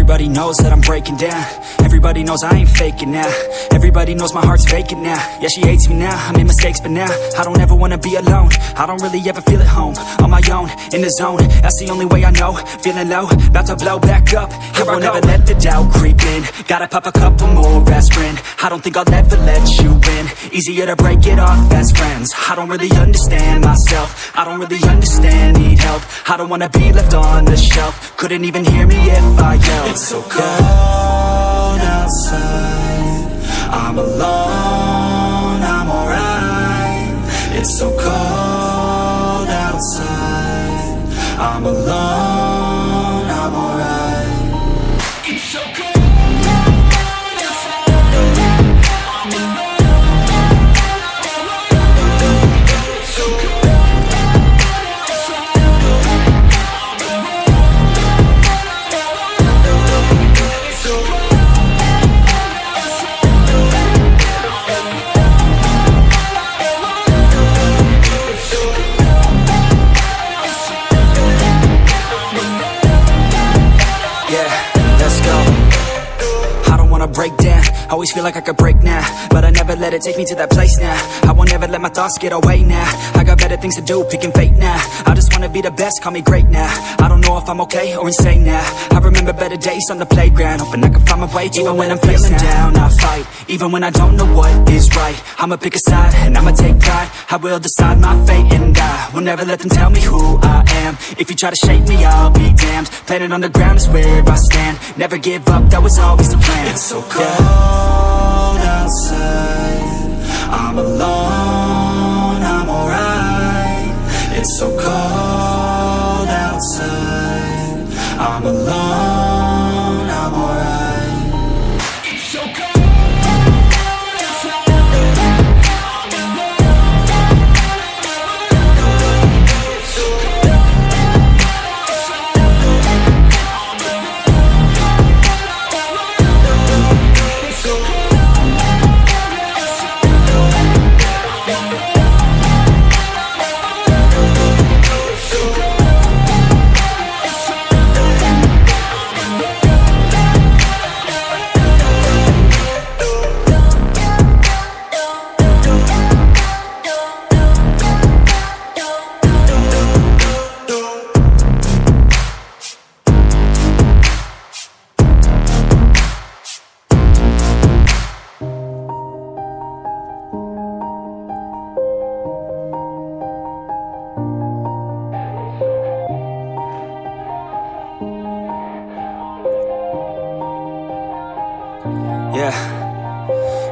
Everybody knows that I'm breaking down. Everybody knows I ain't faking now. Everybody knows my heart's vacant now. Yeah, she hates me now, I made mistakes but now I don't ever wanna be alone. I don't really ever feel at home. On my own, in the zone, that's the only way I know. Feeling low, about to blow back up. Here I won't ever let the doubt creep in. Gotta pop a couple more aspirin. I don't think I'll ever let you in. Easier to break it off best friends. I don't really understand myself. I don't really understand, need help. I don't wanna be left on the shelf. Couldn't even hear me if I yelled. It's so cold outside, I'm alone, I'm alright. It's so cold outside, I'm alone, I'm alright. It's so cold. Break down, always feel like I could break now, but I never let it take me to that place now. I won't ever let my thoughts get away now. I got better things to do, picking fate now. I just wanna be the best, call me great now. I don't know if I'm okay or insane now. I remember better days on the playground, hoping I can find my way. Even when I'm feeling down, I fight. Even when I don't know what is right, I'ma pick a side and I'ma take pride. I will decide my fate and I will never let them tell me who I am. If you try to shake me, I'll be damned. Planet on the ground is where I stand. Never give up, that was always the plan. It's so cold outside, I'm alone, I'm alright. It's so cold outside, I'm alone, I'm alright. It's so cold. Yeah.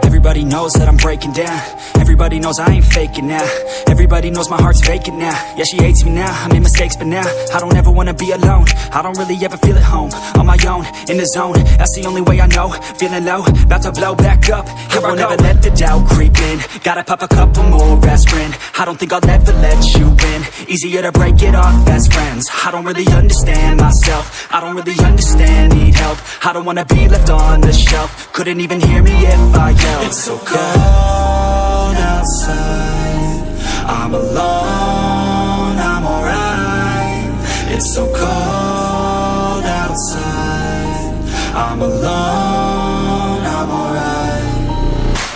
Everybody knows that I'm breaking down. Everybody knows I ain't faking now. Everybody knows my heart's vacant now. Yeah, she hates me now, I made mistakes but now I don't ever wanna be alone. I don't really ever feel at home. On my own, in the zone, that's the only way I know. Feeling low, about to blow back up. Here I won't ever let the doubt creep in. Gotta pop a couple more aspirin. I don't think I'll ever let you in. Easier to break it off best friends. I don't really understand myself. I don't really understand, need help. I don't wanna be left on the shelf. Couldn't even hear me if I yelled. It's so cold outside, I'm alone, I'm alright. It's so cold outside, I'm alone, I'm alright.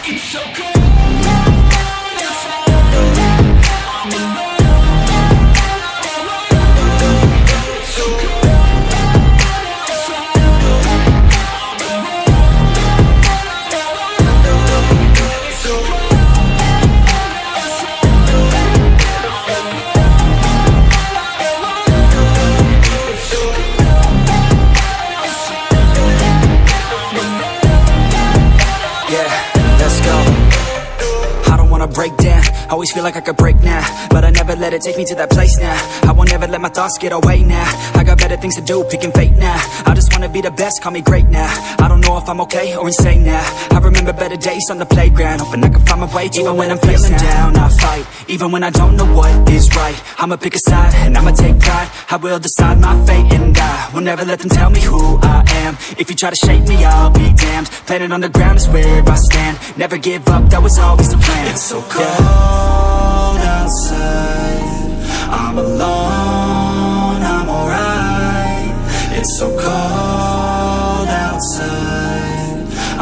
It's so cold. Break down, always feel like I could break now, but I never let it take me to that place now. I won't ever let my thoughts get away now. I got better things to do, picking fate now. I just wanna be the best, call me great now. I don't know if I'm okay or insane now. I remember better days on the playground, hoping I can find my way. Even when I'm feeling down, I fight. Even when I don't know what is right, I'ma pick a side and I'ma take pride. I will decide my fate and I will never let them tell me who I am. If you try to shake me, I'll be damned. Planet on the ground is where I stand. Never give up, that was always the plan. It's so cold outside, I'm alone, I'm alright. It's so cold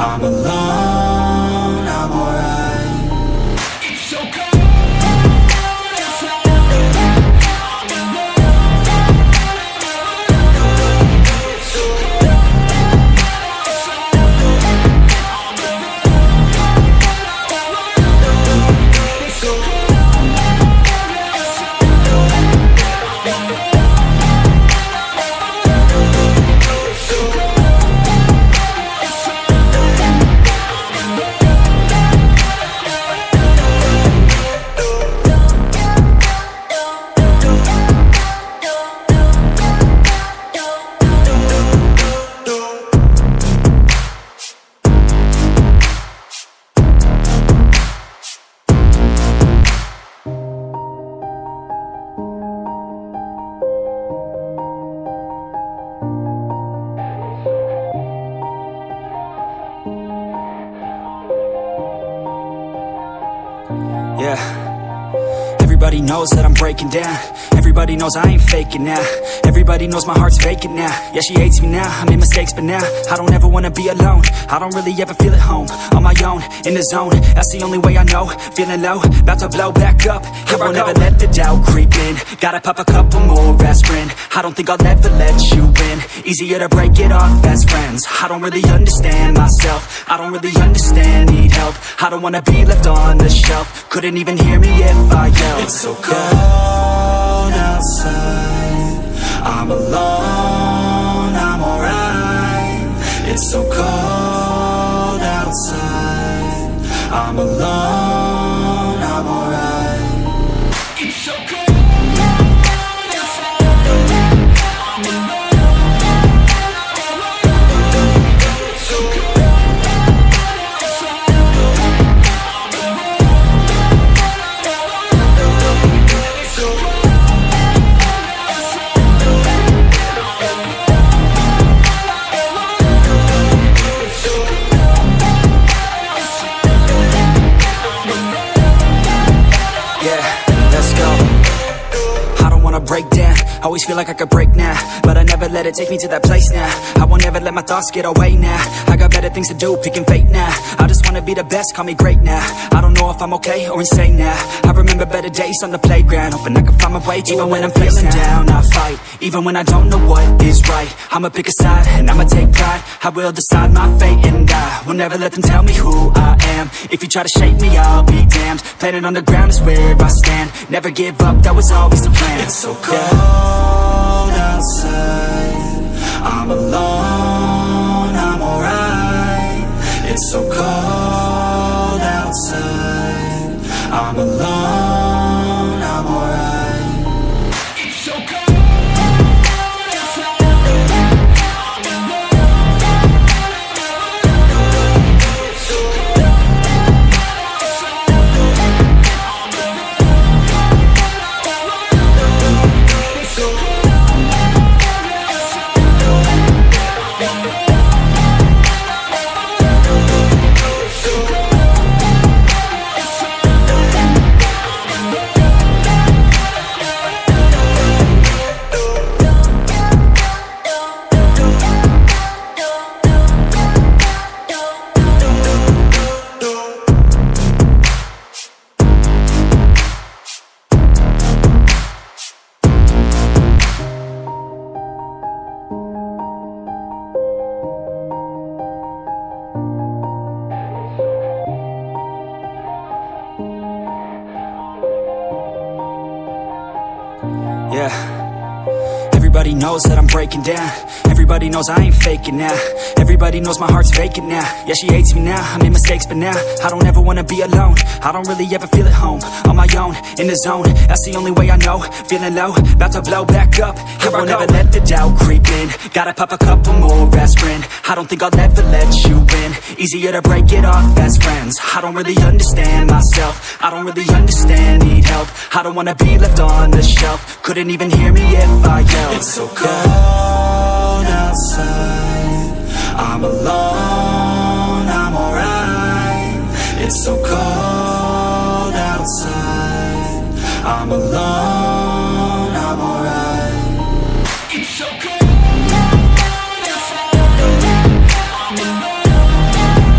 I'm alone, I'm alright. It's so cold outside. I'm alone. It's so cold outside. I'm alone. It's so cold yeah. Everybody knows that I'm breaking down. Everybody knows I ain't faking now. Everybody knows my heart's vacant now. Yeah, she hates me now, I made mistakes but now I don't ever wanna be alone. I don't really ever feel at home. On my own, in the zone, that's the only way I know. Feeling low, about to blow back up. Here I won't ever let the doubt creep in. Gotta pop a couple more aspirin. I don't think I'll ever let you in. Easier to break it off best friends. I don't really understand myself. I don't really understand, need help. I don't wanna be left on the shelf. Couldn't even hear me if I yelled. It's so cold outside. I'm alone, I'm alright. It's so cold outside. I'm alone, I'm alright. It's so cold outside. I'm alone. It's so cold outside. Break down, always feel like I could break now, but I never let it take me to that place now. I won't ever let my thoughts get away now. I got better things to do, picking fate now. I just wanna be the best, call me great now. I don't know if I'm okay or insane now. I remember better days on the playground, hoping I can find my way. Even when I'm feeling down, I fight. Even when I don't know what is right, I'ma pick a side and I'ma take pride. I will decide my fate and I will never let them tell me who I am. If you try to shake me, I'll be damned. Planet on the ground is where I stand. Never give up, that was always the plan. It's so cold outside. I'm alone, I'm alright. It's so cold outside. I'm alone, I'm alright. It's so cold outside. I'm alone. It's so cold outside. I'm Yeah. Everybody knows that I'm breaking down. Everybody knows I ain't faking now. Everybody knows my heart's vacant now. Yeah, she hates me now, I made mistakes but now I don't ever wanna be alone. I don't really ever feel at home. On my own, in the zone, that's the only way I know. Feeling low, about to blow back up. Here I won't ever let the doubt creep in. Gotta pop a couple more aspirin. I don't think I'll ever let you in. Easier to break it off best friends. I don't really understand myself. I don't really understand, need help. I don't wanna be left on the shelf. Couldn't even hear me if I yelled. It's so cold outside. I'm alone, I'm alright. It's so cold outside. I'm alone, I'm alright. It's so cold outside. I'm alone.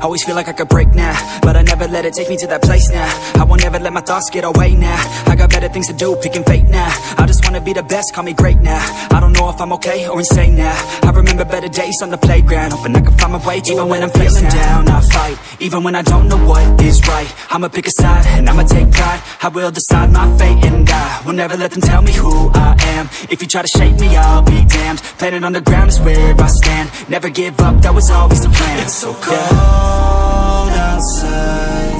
Always feel like I could break now, but I never let it take me to that place now. I won't ever let my thoughts get away now. I got better things to do, picking fate now. I just wanna be the best, call me great now. I don't know if I'm okay or insane now. I remember better days on the playground, hoping I can find my way to even when I'm feeling down, I fight. Even when I don't know what is right, I'ma pick a side and I'ma take pride. I will decide my fate and I will never let them tell me who I am. If you try to shape me, I'll be damned. Planet on the ground is where I stand. Never give up, that was always the plan. It's so cold outside,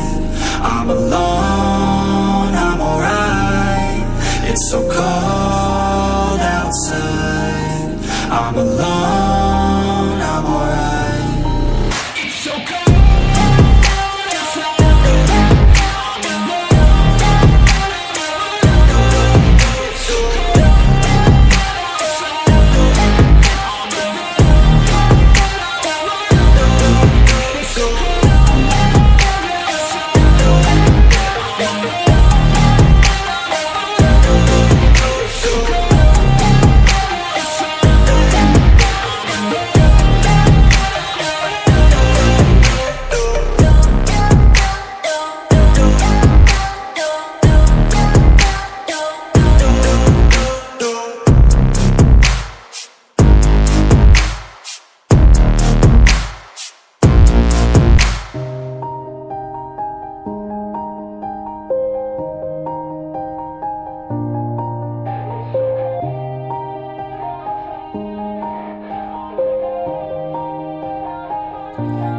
I'm alone, I'm alright. It's so cold outside, I'm alone, I'm alright. It's so cold.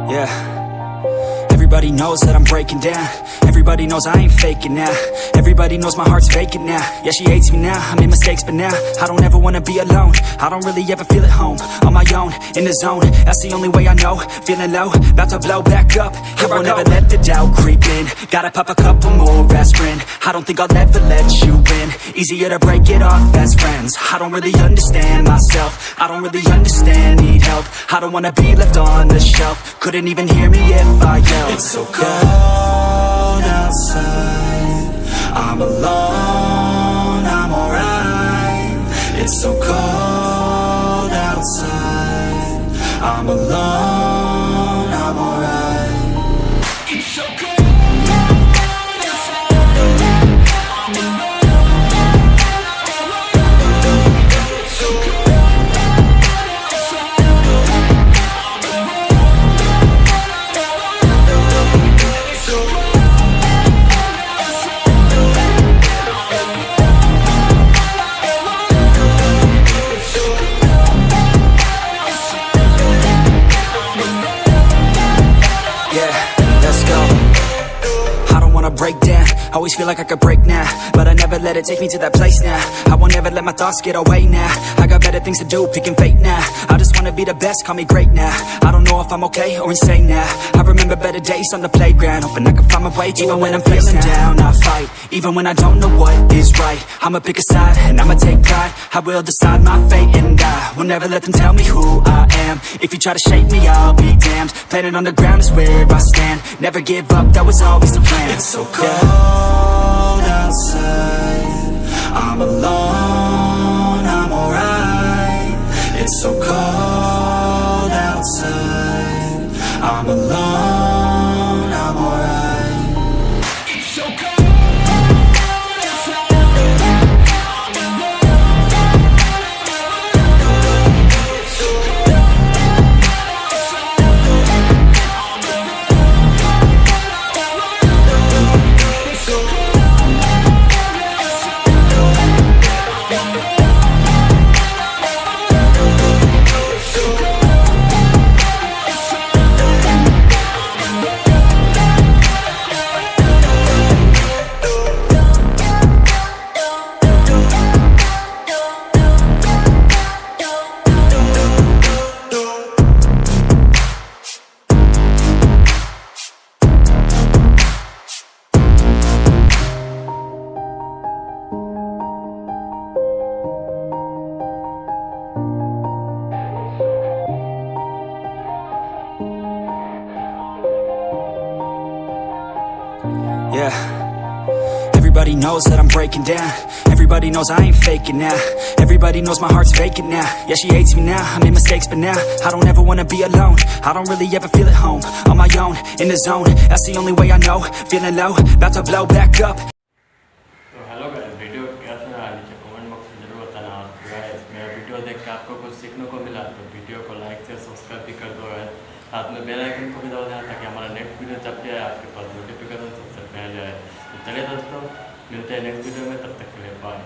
Yeah, everybody knows that I'm breaking down. Everybody knows I ain't faking now. Everybody knows my heart's vacant now. Yeah, she hates me now, I made mistakes but now I don't ever wanna be alone. I don't really ever feel at home. On my own, in the zone, that's the only way I know. Feeling low, about to blow back up. Here I won't ever let the doubt creep in. Gotta pop a couple more aspirin. I don't think I'll ever let you in. Easier to break it off as friends. I don't really understand myself. I don't really understand, need help. I don't wanna be left on the shelf. Couldn't even hear me if I yelled. It's so cold outside, I'm alone, I'm alright. It's so cold outside, I'm alone, I'm alright. It's so cold. Break down, always feel like I could break now, but I never let it take me to that place now. I won't ever let my thoughts get away now. I got better things to do, picking fate now. I just wanna be the best, call me great now. I don't know if I'm okay or insane now. I remember better days on the playground, hoping I can find my way to even when I'm feeling down, I fight. Even when I don't know what is right, I'ma pick a side and I'ma take pride. I will decide my fate and I will never let them tell me who I am. If you try to shape me, I'll be damned. Planet on the ground is where I stand. Never give up, that was always the plan. It's so cold outside, I'm alone, I'm alright. It's so cold outside, I'm alone, I'm alright. It's so cold. Yeah, everybody knows that I'm breaking down. Everybody knows I ain't faking now. Everybody knows my heart's vacant now. Yeah, she hates me now, I made mistakes but now I don't ever wanna be alone. I don't really ever feel at home. On my own, in the zone, that's the only way I know. Feeling low, about to blow back up. तो hello guys, video कैसा रहा नीचे comment box में जरूर बताना। और guys मेरा video देख के आपको कुछ सीखने को मिला तो वीडियो को लाइक से सब्सक्राइब भी कर दो गाइस। साथ में बेल आइकन को भी दबा देना ताकि हमारा नेक्स्ट वीडियो जब भी आए आपके पास नोटिफिकेशन सबसे पहले आए। तो चलिए दोस्तों, मिलते हैं नेक्स्ट वीडियो में, तब तक के लिए बाय।